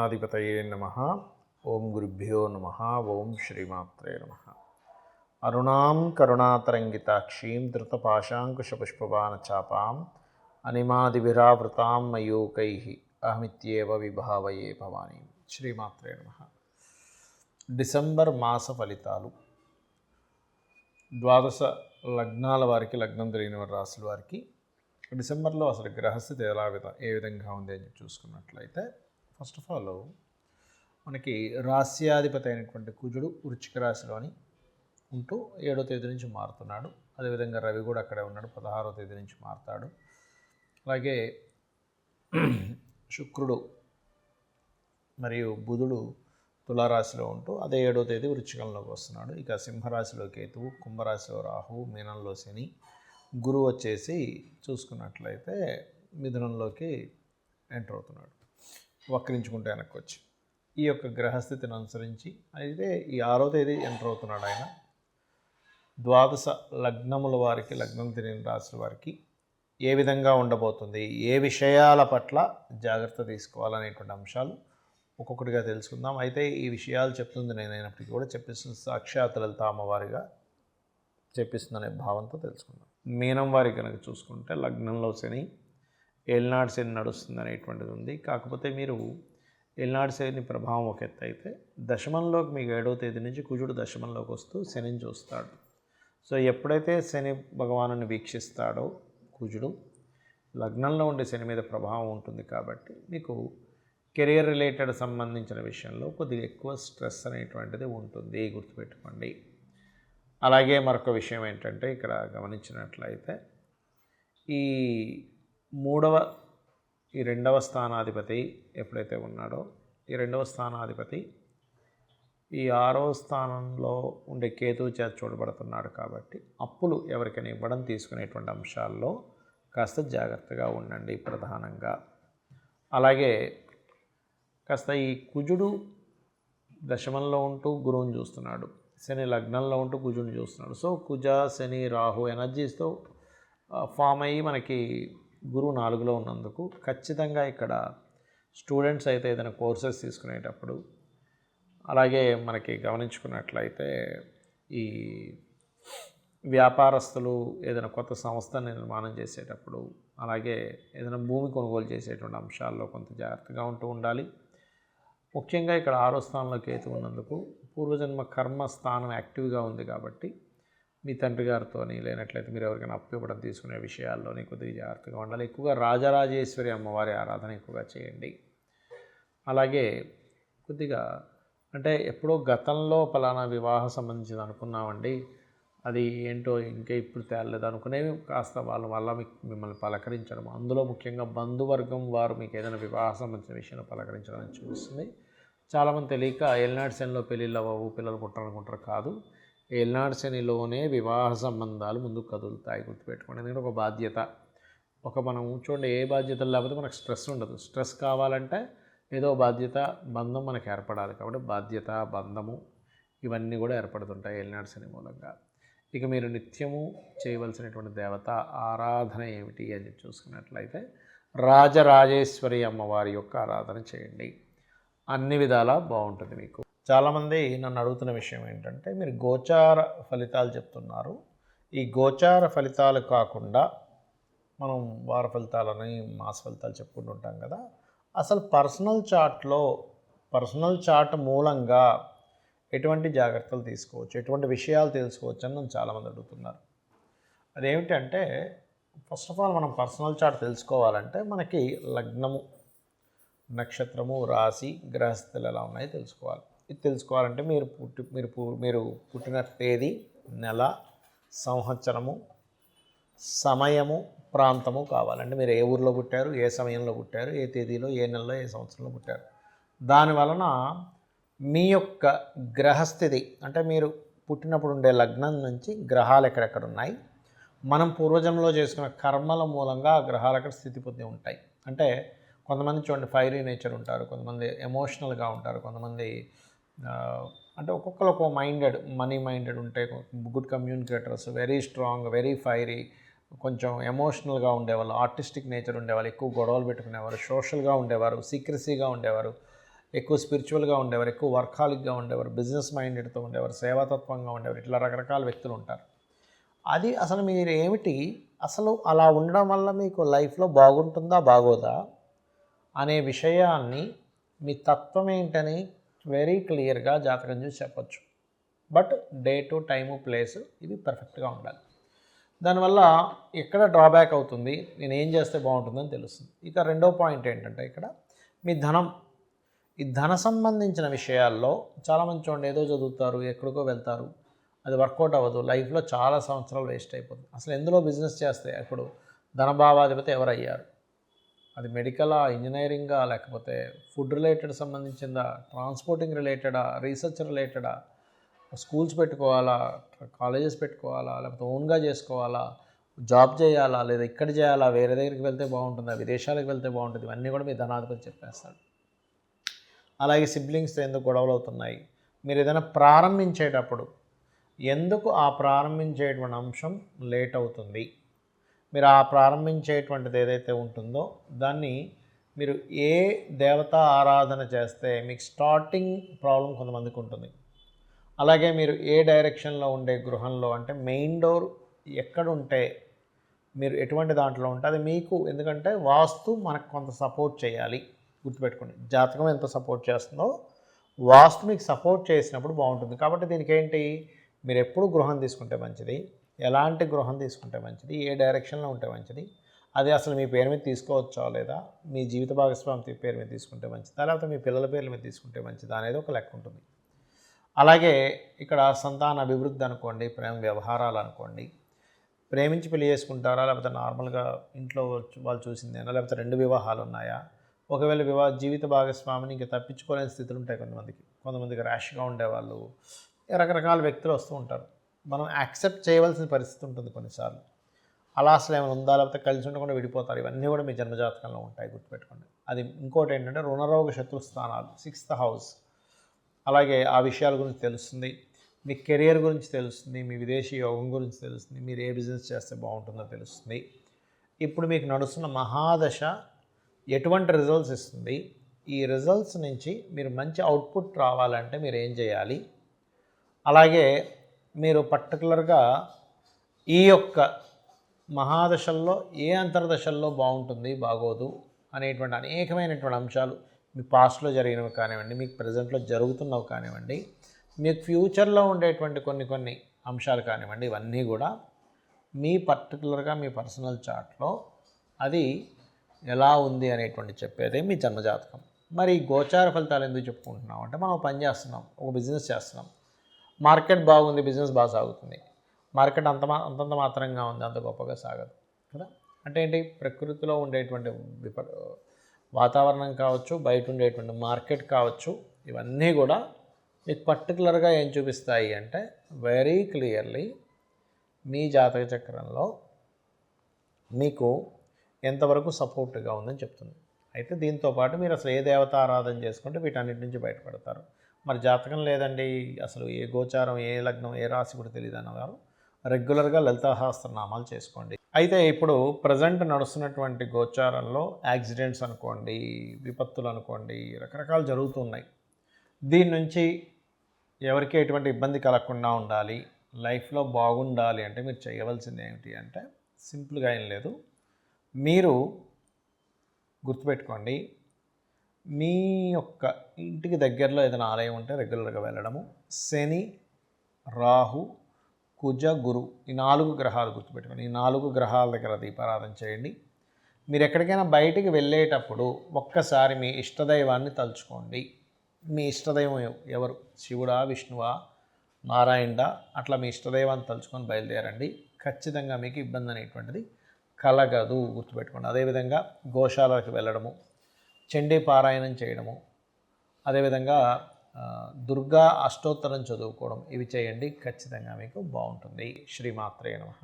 గణాధిపతయే నమః. ఓం గురుభ్యో నమః. ఓం శ్రీమాత్రే నమః. అరుణాం కరుణాతరంగితాక్షీం ధృతపాశాంకుశపుష్పబాణచాపాం అనిమాదిభిరావృతాం మయూకైః అహమిత్యేవ విభావయే భవానీ. శ్రీమాత్రే నమః. డిసెంబర్ మాస ఫలితాలు. ద్వాదశ లగ్నాల వారికి, లగ్నం తెలియని రాశుల వారికి డిసెంబర్లో అసలు గ్రహస్థితి ఏ విధంగా ఉంది అని చూసుకున్నట్లయితే, ఫస్ట్ ఆఫ్ ఆల్ మనకి రాస్యాధిపతి అయినటువంటి కుజుడు వృశ్చిక రాశిలోని ఉంటూ 7వ తేదీ నుంచి మారుతున్నాడు. అదేవిధంగా రవి కూడా అక్కడే ఉన్నాడు, 16వ తేదీ నుంచి మారుతాడు. అలాగే శుక్రుడు మరియు బుధుడు తులారాశిలో ఉంటూ అదే 7వ తేదీ వృశ్చికంలోకి వస్తున్నాడు. ఇక సింహరాశిలో కేతువు, కుంభరాశిలో రాహువు, మీనంలో శని, గురువు వచ్చేసి చూసుకున్నట్లయితే మిథునంలోకి ఎంటర్ అవుతున్నాడు, వక్రించుకుంటే వెనక్కి వచ్చి. ఈ యొక్క గ్రహస్థితిని అనుసరించి అయితే ఈ 6వ తేదీ ఎంటర్ అవుతున్నాడు ఆయన. ద్వాదశ లగ్నముల వారికి, లగ్నం తెలియని రాశుల వారికి ఏ విధంగా ఉండబోతుంది, ఏ విషయాల పట్ల జాగ్రత్త తీసుకోవాలనేటువంటి అంశాలు ఒక్కొక్కటిగా తెలుసుకుందాం. అయితే ఈ విషయాలు చెప్తుంది నేనైనప్పటికీ కూడా చెప్పిస్తుంది సాక్షాత్ లలిత అమ్మవారిగా చెప్పిస్తుందనే భావంతో తెలుసుకుందాం. మీనం వారికి కనుక చూసుకుంటే లగ్నంలో శని, ఏలినాడు శని నడుస్తుంది అనేటువంటిది ఉంది. కాకపోతే మీరు ఏలినాడు శని ప్రభావం ఒక ఎత్తు అయితే, దశమంలోకి మీకు 7వ తేదీ నుంచి కుజుడు దశమంలోకి వస్తూ శనిని చూస్తాడు. సో ఎప్పుడైతే శని భగవానుని వీక్షిస్తాడో కుజుడు, లగ్నంలో ఉండే శని మీద ప్రభావం ఉంటుంది. కాబట్టి మీకు కెరియర్ రిలేటెడ్ సంబంధించిన విషయంలో కొద్దిగా ఎక్కువ స్ట్రెస్ అనేటువంటిది ఉంటుంది, గుర్తుపెట్టుకోండి. అలాగే మరొక విషయం ఏంటంటే, ఇక్కడ గమనించినట్లయితే ఈ 2వ స్థానాధిపతి ఎప్పుడైతే ఉన్నాడో, ఈ 2వ స్థానాధిపతి ఈ 6వ స్థానంలో ఉండే కేతువు చేత చూడబడుతున్నాడు. కాబట్టి అప్పులు ఎవరికైనా ఇవ్వడం, తీసుకునేటువంటి అంశాల్లో కాస్త జాగ్రత్తగా ఉండండి ప్రధానంగా. అలాగే కాస్త ఈ కుజుడు దశమంలో ఉంటూ గురువుని చూస్తున్నాడు, శని లగ్నంలో ఉంటూ కుజుని చూస్తున్నాడు. సో కుజ, శని, రాహు ఎనర్జీస్తో ఫామ్ అయ్యి మనకి గురువు 4లో ఉన్నందుకు ఖచ్చితంగా ఇక్కడ స్టూడెంట్స్ అయితే ఏదైనా కోర్సెస్ తీసుకునేటప్పుడు, అలాగే మనకి గమనించుకున్నట్లయితే ఈ వ్యాపారస్తులు ఏదైనా కొత్త సంస్థని నిర్మాణం చేసేటప్పుడు, అలాగే ఏదైనా భూమి కొనుగోలు చేసేటువంటి అంశాల్లో కొంత జాగ్రత్తగా ఉండాలి. ముఖ్యంగా ఇక్కడ 6వ స్థానంలో కేతు ఉన్నందుకు పూర్వజన్మ కర్మ స్థానం యాక్టివ్గా ఉంది. కాబట్టి మీ తండ్రి గారితో లేనట్లయితే మీరు ఎవరికైనా అప్పు ఇవ్వడం, తీసుకునే విషయాల్లోని కొద్దిగా జాగ్రత్తగా ఉండాలి. ఎక్కువగా రాజరాజేశ్వరి అమ్మవారి ఆరాధన ఎక్కువగా చేయండి. అలాగే కొద్దిగా అంటే ఎప్పుడో గతంలో పలానా వివాహ సంబంధించింది అనుకున్నామండి, అది ఏంటో ఇంకా ఇప్పుడు తేలలేదు అనుకునేవి కాస్త వాళ్ళ వల్ల మిమ్మల్ని పలకరించడం, అందులో ముఖ్యంగా బంధువర్గం వారు మీకు ఏదైనా వివాహ సంబంధించిన విషయంలో పలకరించడం అని చూస్తుంది. చాలామంది తెలియక ఏలినాడు శనిలో పెళ్ళిళ్ళు అవ్వవు, పిల్లలు పుట్టాలనుకుంటారు. కాదు, ఏలినాడు శనిలోనే వివాహ సంబంధాలు ముందుకు కదులుతాయి, గుర్తుపెట్టుకోండి. ఎందుకంటే ఒక బాధ్యత, మనం చూడండి, ఏ బాధ్యతలు లేకపోతే మనకు స్ట్రెస్ ఉండదు. స్ట్రెస్ కావాలంటే ఏదో బాధ్యత, బంధం మనకు ఏర్పడాలి. కాబట్టి బాధ్యత, బంధము ఇవన్నీ కూడా ఏర్పడుతుంటాయి ఏలినాడు శని మూలంగా. ఇక మీరు నిత్యము చేయవలసినటువంటి దేవత ఆరాధన ఏమిటి అని చూసుకున్నట్లయితే, రాజరాజేశ్వరి అమ్మవారి యొక్క ఆరాధన చేయండి. అన్ని విధాలా బాగుంటుంది మీకు. చాలామంది నన్ను అడుగుతున్న విషయం ఏంటంటే, మీరు గోచార ఫలితాలు చెప్తున్నారు, ఈ గోచార ఫలితాలు కాకుండా మనం వార ఫలితాలని, మాస ఫలితాలు చెప్పుకుంటూ ఉంటాం కదా, అసలు పర్సనల్ చార్ట్ మూలంగా ఎటువంటి జాగ్రత్తలు తీసుకోవచ్చు, ఎటువంటి విషయాలు తెలుసుకోవచ్చు అని నన్ను చాలామంది అడుగుతున్నారు. అదేమిటంటే, ఫస్ట్ ఆఫ్ ఆల్ మనం పర్సనల్ చార్ట్ తెలుసుకోవాలంటే మనకి లగ్నము, నక్షత్రము, రాశి, గ్రహస్థితులు ఎలా ఉన్నాయో తెలుసుకోవాలి. ఇది తెలుసుకోవాలంటే మీరు పుట్టిన తేదీ, నెల, సంవత్సరము, సమయము, ప్రాంతము కావాలంటే మీరు ఏ ఊరిలో పుట్టారు, ఏ సమయంలో పుట్టారు, ఏ తేదీలో, ఏ నెలలో, ఏ సంవత్సరంలో పుట్టారు. దానివలన మీ యొక్క గ్రహస్థితి అంటే మీరు పుట్టినప్పుడు ఉండే లగ్నం నుంచి గ్రహాలు ఎక్కడెక్కడ ఉన్నాయి, మనం పూర్వజన్మలో చేసుకున్న కర్మల మూలంగా ఆ గ్రహాలు అక్కడ స్థితి పొంది ఉంటాయి. అంటే కొంతమంది చూడండి ఫైరీ నేచర్ ఉంటారు, కొంతమంది ఎమోషనల్గా ఉంటారు, కొంతమంది అంటే ఒక్కొక్కరు ఒక్కో మనీ మైండెడ్ ఉంటే, good communicators, very strong, very fiery, కొంచెం ఎమోషనల్గా ఉండేవాళ్ళు, ఆర్టిస్టిక్ నేచర్ ఉండేవాళ్ళు, ఎక్కువ గొడవలు పెట్టుకునేవారు, సోషల్గా ఉండేవారు, సీక్రసీగా ఉండేవారు, ఎక్కువ స్పిరిచువల్గా ఉండేవారు, ఎక్కువ వర్కాలిక్గా ఉండేవారు, బిజినెస్ మైండెడ్తో ఉండేవారు, సేవాతత్వంగా ఉండేవారు, ఇట్లా రకరకాల వ్యక్తులు ఉంటారు. అది అసలు మీరు ఏమిటి, అసలు అలా ఉండడం వల్ల మీకు లైఫ్లో బాగుంటుందా బాగోదా అనే విషయాన్ని మీ తత్వం ఏంటని వెరీ క్లియర్గా జాతకం చూసి చెప్పచ్చు. బట్ డేటు, టైము, ప్లేసు ఇవి పర్ఫెక్ట్గా ఉండాలి. దానివల్ల ఎక్కడ డ్రాబ్యాక్ అవుతుంది, నేను ఏం చేస్తే బాగుంటుందని తెలుస్తుంది. ఇక రెండో పాయింట్ ఏంటంటే ఇక్కడ మీ ధనం, ఈ ధన సంబంధించిన విషయాల్లో చాలామంది చూడండి ఏదో చదువుతారు, ఎక్కడికో వెళ్తారు, అది వర్కౌట్ అవ్వదు, లైఫ్లో చాలా సంవత్సరాలు వేస్ట్ అయిపోతుంది. అసలు ఎందులో బిజినెస్ చేస్తే ఇప్పుడు ధనభావాధిపతి ఎవరయ్యారు, అది మెడికలా, ఇంజనీరింగా, లేకపోతే ఫుడ్ రిలేటెడ్ సంబంధించిందా, ట్రాన్స్పోర్టింగ్ రిలేటెడా, రీసెర్చ్ రిలేటెడా, స్కూల్స్ పెట్టుకోవాలా, కాలేజెస్ పెట్టుకోవాలా, లేకపోతే ఓన్గా చేసుకోవాలా, జాబ్ చేయాలా, లేదా ఇక్కడ చేయాలా, వేరే దగ్గరికి వెళ్తే బాగుంటుందా, విదేశాలకు వెళ్తే బాగుంటుంది, ఇవన్నీ కూడా మీ ధనాధిపతి చెప్పేస్తాడు. అలాగే సిబ్లింగ్స్తో ఎందుకు గొడవలు అవుతున్నాయి, మీరు ఏదైనా ప్రారంభించేటప్పుడు ఎందుకు ఆ ప్రారంభించేటువంటి అంశం లేట్ అవుతుంది, మీరు ఆ ప్రారంభించేటువంటిది ఏదైతే ఉంటుందో దాన్ని మీరు ఏ దేవతా ఆరాధన చేస్తే మీకు స్టార్టింగ్ ప్రాబ్లం కొంతమందికి ఉంటుంది. అలాగే మీరు ఏ డైరెక్షన్లో ఉండే గృహంలో, అంటే మెయిన్ డోర్ ఎక్కడుంటే, మీరు ఎటువంటి దాంట్లో ఉంటే అది మీకు, ఎందుకంటే వాస్తు మనకు కొంత సపోర్ట్ చేయాలి, గుర్తుపెట్టుకోండి. జాతకం ఎంత సపోర్ట్ చేస్తుందో వాస్తు మీకు సపోర్ట్ చేసినప్పుడు బాగుంటుంది. కాబట్టి దీనికి ఏంటి, మీరు ఎప్పుడు గృహం తీసుకుంటే మంచిది, ఎలాంటి గృహం తీసుకుంటే మంచిది, ఏ డైరెక్షన్లో ఉంటే మంచిది, అది అసలు మీ పేరు మీద తీసుకోవచ్చా లేదా, మీ జీవిత భాగస్వామి పేరు మీద తీసుకుంటే మంచిదా, లేకపోతే మీ పిల్లల పేర్ల మీద తీసుకుంటే మంచిదా అనేది ఒక లెక్క ఉంటుంది. అలాగే ఇక్కడ సంతాన అభివృద్ధి అనుకోండి, ప్రేమ వ్యవహారాలు అనుకోండి, ప్రేమించి పెళ్లి చేసుకుంటారా, లేకపోతే నార్మల్గా ఇంట్లో వాళ్ళు చూసిందేనా, లేకపోతే 2 వివాహాలు ఉన్నాయా, ఒకవేళ జీవిత భాగస్వామిని ఇంకా తప్పించుకోలేని స్థితులు ఉంటాయి కొంతమందికి ర్యాష్గా ఉండేవాళ్ళు, రకరకాల వ్యక్తులు వస్తూ ఉంటారు. మనం యాక్సెప్ట్ చేయవలసిన పరిస్థితి ఉంటుంది కొన్నిసార్లు. అలా అసలు ఏమైనా ఉందా, లేకపోతే కలిసి ఉండకుండా విడిపోతారు, ఇవన్నీ కూడా మీ జన్మజాతకంలో ఉంటాయి, గుర్తుపెట్టుకోండి. అది ఇంకోటి ఏంటంటే రుణరోగ శత్రు స్థానాలు, 6th హౌస్, అలాగే ఆ విషయాల గురించి తెలుస్తుంది, మీ కెరియర్ గురించి తెలుస్తుంది, మీ విదేశీ యోగం గురించి తెలుస్తుంది, మీరు ఏ బిజినెస్ చేస్తే బాగుంటుందో తెలుస్తుంది. ఇప్పుడు మీకు నడుస్తున్న మహాదశ ఎటువంటి రిజల్ట్స్ ఇస్తుంది, ఈ రిజల్ట్స్ నుంచి మీరు మంచి అవుట్పుట్ రావాలంటే మీరు ఏం చేయాలి, అలాగే మీరు పర్టికులర్గా ఈ యొక్క మహాదశల్లో ఏ అంతర్దశల్లో బాగుంటుంది బాగోదు అనేటువంటి అనేకమైనటువంటి అంశాలు, మీ పాస్ట్లో జరిగినవి కానివ్వండి, మీకు ప్రజెంట్లో జరుగుతున్నవి కానివ్వండి, మీకు ఫ్యూచర్లో ఉండేటువంటి కొన్ని అంశాలు కానివ్వండి, ఇవన్నీ కూడా మీ పర్టికులర్గా మీ పర్సనల్ చార్ట్లో అది ఎలా ఉంది అనేటువంటి చెప్పేదే మీ జన్మజాతకం. మరి గోచార ఫలితాలు ఎందుకు చెప్పుకుంటున్నాం అంటే, మనం పని చేస్తున్నాం, ఒక బిజినెస్ చేస్తున్నాం, మార్కెట్ బాగుంది, బిజినెస్ బాగా సాగుతుంది, మార్కెట్ అంతంత మాత్రంగా ఉంది, అంత గొప్పగా సాగదు కదా. అంటే ఏంటి, ప్రకృతిలో ఉండేటువంటి వాతావరణం కావచ్చు, బయట ఉండేటువంటి మార్కెట్ కావచ్చు, ఇవన్నీ కూడా మీకు పర్టికులర్గా ఏం చూపిస్తాయి అంటే వెరీ క్లియర్లీ మీ జాతక చక్రంలో మీకు ఎంతవరకు సపోర్ట్గా ఉందని చెప్తుంది. అయితే దీంతోపాటు మీరు అసలు ఏ దేవత ఆరాధన చేసుకుంటే వీటన్నిటి నుంచి బయటపడతారు. మరి జాతకం లేదండి, అసలు ఏ గోచారం, ఏ లగ్నం, ఏ రాశి కూడా తెలియదు అన్నవారు రెగ్యులర్గా లలితాసహస్రనామాలు చేసుకోండి. అయితే ఇప్పుడు ప్రజెంట్ నడుస్తున్నటువంటి గోచారంలో యాక్సిడెంట్స్ అనుకోండి, విపత్తులు అనుకోండి, రకరకాలు జరుగుతున్నాయి. దీని నుంచి ఎవరికి ఎటువంటి ఇబ్బంది కలగకుండా ఉండాలి, లైఫ్లో బాగుండాలి అంటే మీరు చేయవలసింది ఏమిటి అంటే సింపుల్గా ఏం లేదు. మీరు గుర్తుపెట్టుకోండి, మీ యొక్క ఇంటికి దగ్గరలో ఏదైనా ఆలయం ఉంటే రెగ్యులర్గా వెళ్ళడము, శని, రాహు, కుజ, గురు, ఈ 4 గ్రహాలు గుర్తుపెట్టుకోండి, ఈ 4 గ్రహాల దగ్గర దీపారాధన చేయండి. మీరు ఎక్కడికైనా బయటికి వెళ్ళేటప్పుడు ఒక్కసారి మీ ఇష్టదైవాన్ని తలుచుకోండి. మీ ఇష్టదైవం ఎవరు, శివుడా, విష్ణువా, నారాయణుడా, అట్లా మీ ఇష్టదైవాన్ని తలుచుకొని బయలుదేరండి. ఖచ్చితంగా మీకు ఇబ్బంది అనేటువంటిది కలగదు, గుర్తుపెట్టుకోండి. అదేవిధంగా గోశాలకు వెళ్ళడము, చండీ పారాయణం చేయడము, అదేవిధంగా దుర్గా అష్టోత్తరం చదువుకోవడం, ఇవి చేయండి, ఖచ్చితంగా మీకు బాగుంటుంది. శ్రీమాత్రే నమః.